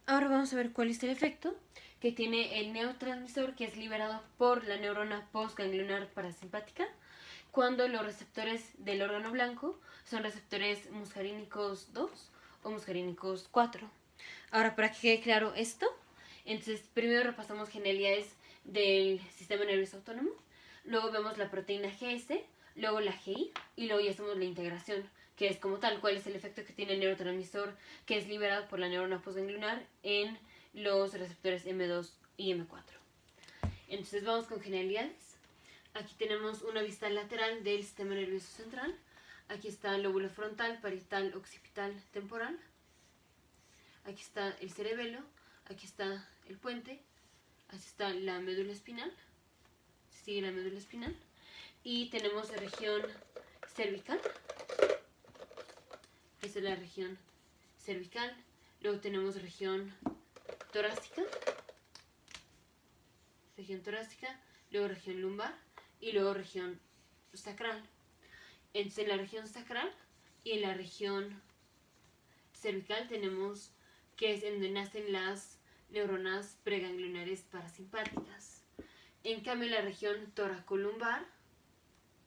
Ahora vamos a ver cuál es el efecto que tiene el neurotransmisor que es liberado por la neurona postganglionar parasimpática cuando los receptores del órgano blanco son receptores muscarínicos 2 o muscarínicos 4. Ahora, para que quede claro esto, entonces primero repasamos generalidades del sistema nervioso autónomo, luego vemos la proteína GS, luego la GI y luego ya hacemos la integración, que es como tal, cuál es el efecto que tiene el neurotransmisor que es liberado por la neurona postganglionar en los receptores M2 y M4. Entonces vamos con generalidades. Aquí tenemos una vista lateral del sistema nervioso central. Aquí está el lóbulo frontal, parietal, occipital, temporal. Aquí está el cerebelo, aquí está el puente, así está la médula espinal, sigue la médula espinal. Y tenemos la región cervical, esa es la región cervical. Luego tenemos región torácica, luego región lumbar y luego región sacral. Entonces en la región sacral y en la región cervical tenemos que es en donde nacen las neuronas preganglionares parasimpáticas. En cambio la región toracolumbar,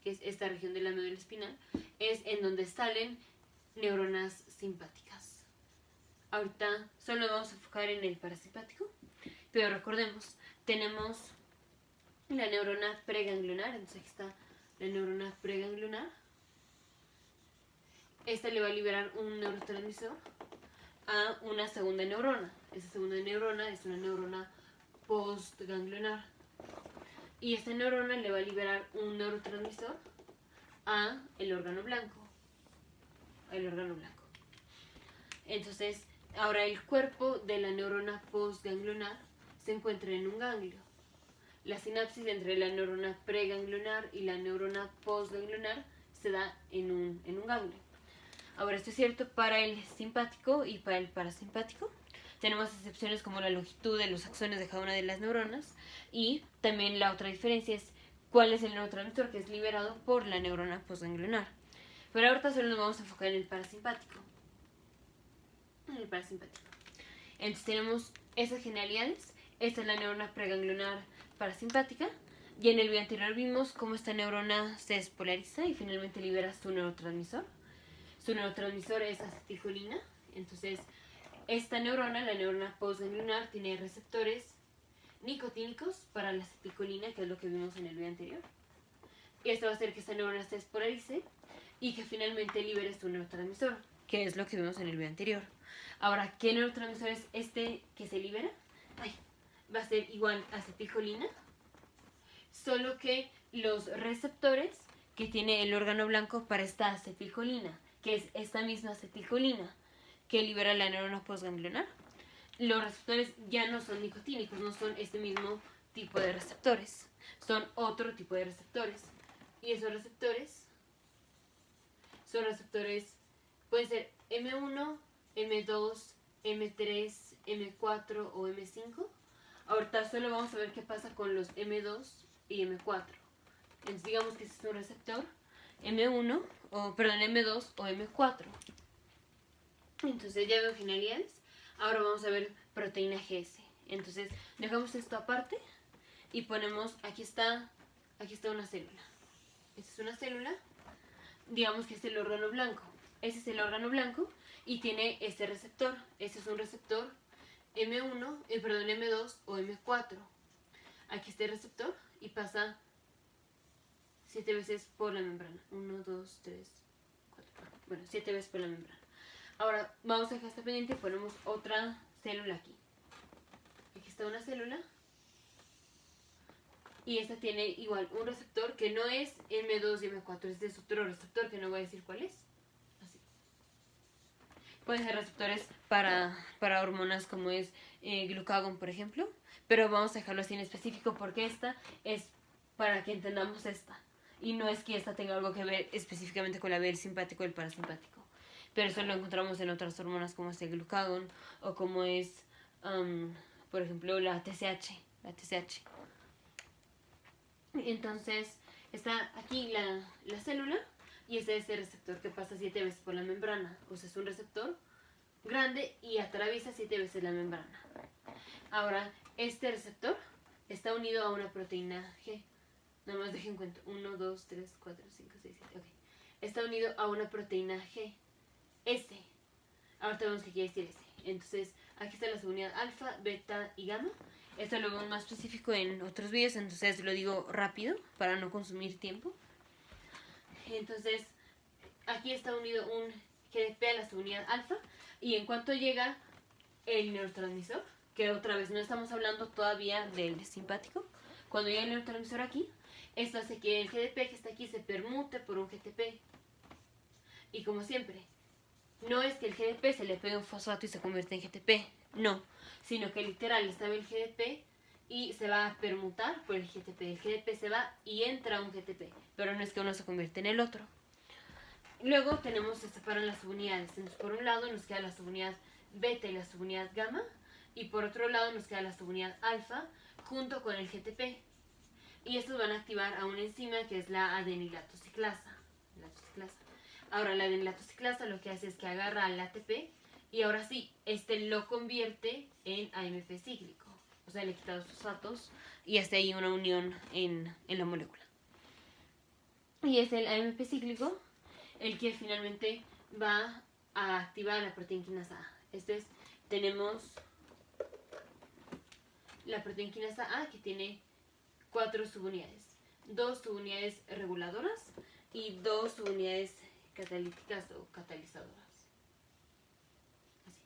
que es esta región de la médula espinal, es en donde salen neuronas simpáticas. Ahorita solo vamos a enfocar en el parasimpático, pero recordemos, tenemos la neurona preganglionar, entonces aquí está la neurona preganglionar. Esta le va a liberar un neurotransmisor a una segunda neurona. Esa segunda neurona es una neurona postganglionar. Y esta neurona le va a liberar un neurotransmisor a el órgano blanco. Entonces, ahora el cuerpo de la neurona postganglionar se encuentra en un ganglio. La sinapsis entre la neurona preganglionar y la neurona postganglionar se da en un ganglio. Ahora, esto es cierto para el simpático y para el parasimpático. Tenemos excepciones como la longitud de los axones de cada una de las neuronas. Y también la otra diferencia es cuál es el neurotransmisor que es liberado por la neurona postganglionar. Pero ahorita solo nos vamos a enfocar en el parasimpático. Entonces tenemos esas generalidades. Esta es la neurona preganglionar parasimpática. Y en el video anterior vimos cómo esta neurona se despolariza y finalmente libera su neurotransmisor. Su neurotransmisor es acetilcolina. Entonces, esta neurona, la neurona postganglionar, tiene receptores nicotínicos para la acetilcolina, que es lo que vimos en el video anterior. Y esto va a hacer que esta neurona se despolarice y que finalmente libere su neurotransmisor, que es lo que vimos en el video anterior. Ahora, ¿qué neurotransmisor es este que se libera? Va a ser igual a acetilcolina, solo que los receptores que tiene el órgano blanco para esta acetilcolina, que es esta misma acetilcolina que libera la neurona postganglionar, los receptores ya no son nicotínicos, no son este mismo tipo de receptores, son otro tipo de receptores. Y esos receptores son receptores, pueden ser M1, M2, M3, M4 o M5. Ahorita solo vamos a ver qué pasa con los M2 y M4. Entonces digamos que este es un receptor M1, M2 o M4. Entonces ya veo generalidades. Ahora vamos a ver proteína GS. Entonces dejamos esto aparte y ponemos, aquí está una célula. Esta es una célula, digamos que es el órgano blanco. Ese es el órgano blanco y tiene este receptor. Este es un receptor M2 o M4. Aquí está el receptor y pasa 7 veces por la membrana. 1, 2, 3, 4. Bueno, 7 veces por la membrana. Ahora vamos a dejar esta pendiente y ponemos otra célula aquí. Aquí está una célula. Y esta tiene igual un receptor que no es M2 y M4. Este es otro receptor que no voy a decir cuál es. Así. Pueden ser receptores para hormonas como es glucagón, por ejemplo. Pero vamos a dejarlo así en específico porque esta es para que entendamos esta. Y no es que esta tenga algo que ver específicamente con la B del simpático y el parasimpático. Pero eso lo encontramos en otras hormonas como es el glucagón o como es, por ejemplo, la TSH. Entonces está aquí la célula y este es el receptor que pasa 7 veces por la membrana. O sea, es un receptor grande y atraviesa 7 veces la membrana. Ahora, este receptor está unido a una proteína G. Nada más dejen cuenta. 1, 2, 3, 4, 5, 6, 7. Ok. Está unido a una proteína G. S. Ahora tenemos que quiere decir S. Entonces, aquí está la subunidad alfa, beta y gamma. Esto lo vemos más específico en otros videos, entonces lo digo rápido para no consumir tiempo. Entonces, aquí está unido un GDP a la subunidad alfa. Y en cuanto llega el neurotransmisor, que otra vez no estamos hablando todavía del simpático, cuando llega el neurotransmisor aquí, esto hace que el GDP que está aquí se permute por un GTP. Y como siempre, no es que el GDP se le pegue un fosfato y se convierte en GTP, no, sino que literal estaba el GDP y se va a permutar por el GTP. El GDP se va y entra un GTP, pero no es que uno se convierte en el otro. Luego tenemos, se separan las subunidades. Entonces, por un lado nos queda la subunidad beta y la subunidad gamma, y por otro lado nos queda la subunidad alfa junto con el GTP. Y estos van a activar a una enzima que es la adenilatociclasa. Ahora, la adenilatociclasa lo que hace es que agarra al ATP y ahora sí, lo convierte en AMP cíclico. O sea, le quita los fosfatos y hace ahí una unión en la molécula. Y es el AMP cíclico el que finalmente va a activar la proteína quinasa A. Tenemos la proteína quinasa A que tiene 4 subunidades. 2 subunidades reguladoras y 2 subunidades catalíticas o catalizadoras. Así.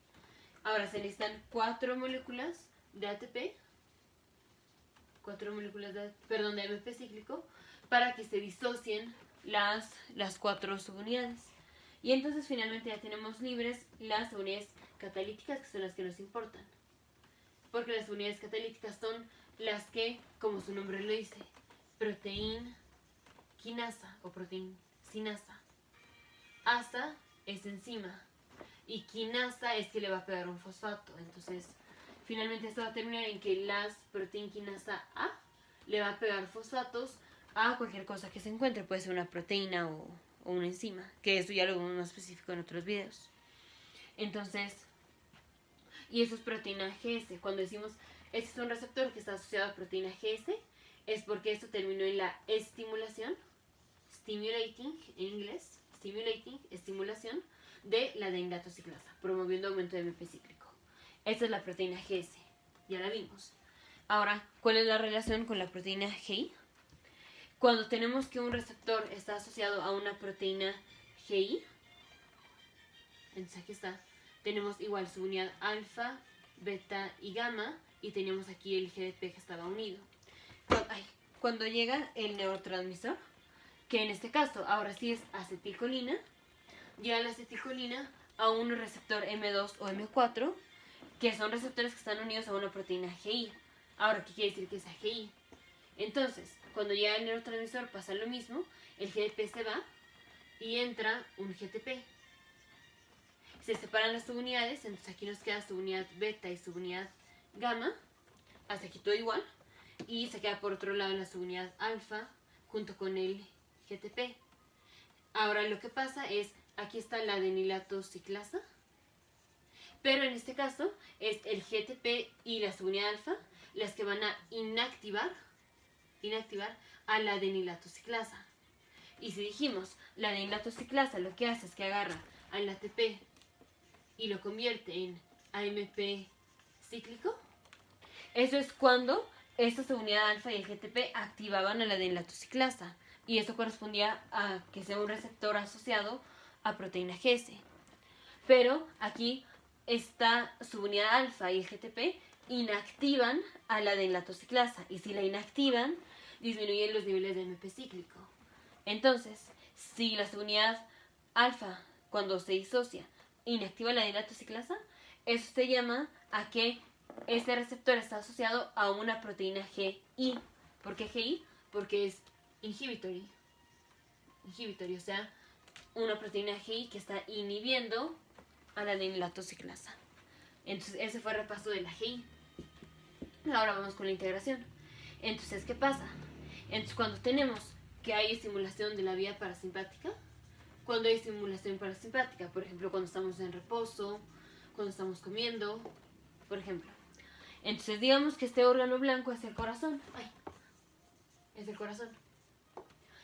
Ahora se necesitan 4 moléculas de ATP, 4 moléculas de AMP cíclico para que se disocien las 4 subunidades. Y entonces finalmente ya tenemos libres las subunidades catalíticas, que son las que nos importan. Porque las unidades catalíticas son las que, como su nombre lo dice, proteína quinasa o proteína sinasa. Asa es enzima y quinasa es que le va a pegar un fosfato. Entonces, finalmente esto va a terminar en que las proteína quinasa A le va a pegar fosfatos a cualquier cosa que se encuentre. Puede ser una proteína o una enzima, que eso ya lo vemos más específico en otros videos. Entonces, y eso es proteína GS. Cuando decimos este es un receptor que está asociado a proteína GS, es porque esto terminó en la estimulación, stimulating en inglés, estimulación de la adenilatociclasa, promoviendo aumento de AMP cíclico. Esta es la proteína GS, ya la vimos. Ahora, ¿cuál es la relación con la proteína GI? Cuando tenemos que un receptor está asociado a una proteína GI, entonces aquí está, tenemos igual subunidad alfa, beta y gamma, y tenemos aquí el GDP que estaba unido. Cuando llega el neurotransmisor, que en este caso ahora sí es acetilcolina, llega la acetilcolina a un receptor M2 o M4, que son receptores que están unidos a una proteína GI. Ahora, ¿qué quiere decir que es GI? Entonces, cuando llega el neurotransmisor pasa lo mismo, el GDP se va y entra un GTP. Se separan las subunidades, entonces aquí nos queda subunidad beta y subunidad gamma, hasta aquí todo igual, y se queda por otro lado la subunidad alfa junto con el GTP. Ahora lo que pasa es, aquí está la adenilatociclasa, pero en este caso es el GTP y la subunidad alfa las que van a inactivar a la adenilatociclasa. Y si dijimos, la adenilatociclasa lo que hace es que agarra al ATP y lo convierte en AMP cíclico, eso es cuando esta subunidad alfa y el GTP activaban a la adenilatociclasa, y eso correspondía a que sea un receptor asociado a proteína GS. Pero aquí esta subunidad alfa y el GTP inactivan a la adenilatociclasa, y si la inactivan, disminuyen los niveles de AMP cíclico. Entonces, si la subunidad alfa, cuando se disocia, inactiva la adenilatociclasa, eso se llama a que este receptor está asociado a una proteína GI. ¿Por qué GI? Porque es inhibitory, o sea, una proteína GI que está inhibiendo a la adenilatociclasa. Entonces, ese fue el repaso de la GI. Ahora vamos con la integración. Entonces, ¿qué pasa? Entonces, cuando tenemos que hay estimulación de la vía parasimpática, cuando hay estimulación parasimpática, por ejemplo, cuando estamos en reposo, cuando estamos comiendo, por ejemplo. Entonces digamos que este órgano blanco es el corazón. Ay, es el corazón.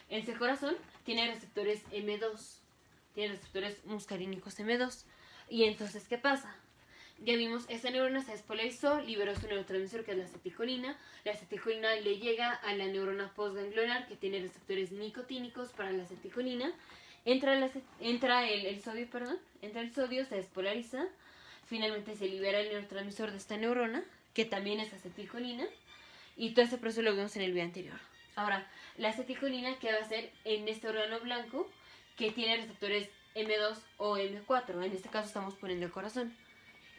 Este corazón tiene receptores M2, tiene receptores muscarínicos M2. Y entonces, ¿qué pasa? Ya vimos, esta neurona se despolarizó, liberó su neurotransmisor que es la acetilcolina. La acetilcolina le llega a la neurona postganglionar que tiene receptores nicotínicos para la acetilcolina. Entra el sodio, entra el sodio, se despolariza. Finalmente se libera el neurotransmisor de esta neurona, que también es acetilcolina. Y todo ese proceso lo vimos en el video anterior. Ahora, la acetilcolina, ¿qué va a hacer en este órgano blanco que tiene receptores M2 o M4? En este caso estamos poniendo el corazón.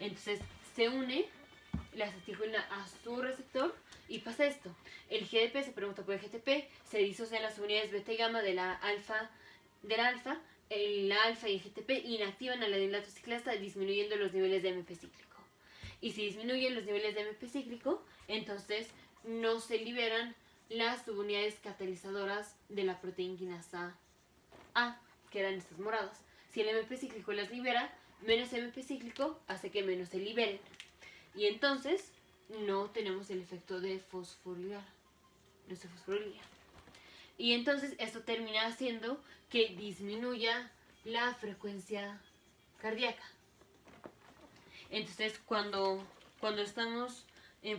Entonces se une la acetilcolina a su receptor y pasa esto. El GDP se pregunta por el GTP, se disocian las unidades beta y gamma de la alfa, la alfa y el GTP inactivan a la dilato ciclasa disminuyendo los niveles de MP cíclico. Y si disminuyen los niveles de MP cíclico, entonces no se liberan las subunidades catalizadoras de la proteínquinasa A, que eran estas moradas. Si el MP cíclico las libera, menos MP cíclico hace que menos se liberen. Y entonces no tenemos el efecto de fosforilar. No se fosforilia. Y entonces esto termina haciendo que disminuya la frecuencia cardíaca. Entonces cuando estamos,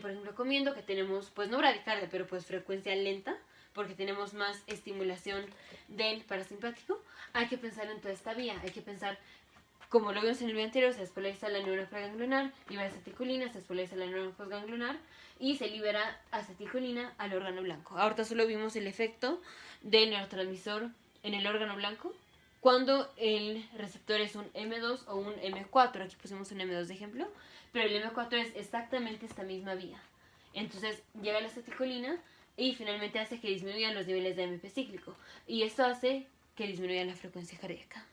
por ejemplo, comiendo, que tenemos, pues no bradicardia, pero pues frecuencia lenta, porque tenemos más estimulación del parasimpático, hay que pensar en toda esta vía. Hay que pensar, como lo vimos en el video anterior, se despolariza la neurona preganglionar, libera acetilcolina, se despolariza la neurona postganglionar y se libera acetilcolina al órgano blanco. Ahorita solo vimos el efecto del neurotransmisor en el órgano blanco cuando el receptor es un M2 o un M4. Aquí pusimos un M2 de ejemplo, pero el M4 es exactamente esta misma vía. Entonces llega la acetilcolina y finalmente hace que disminuyan los niveles de MP cíclico. Y esto hace que disminuya la frecuencia cardíaca.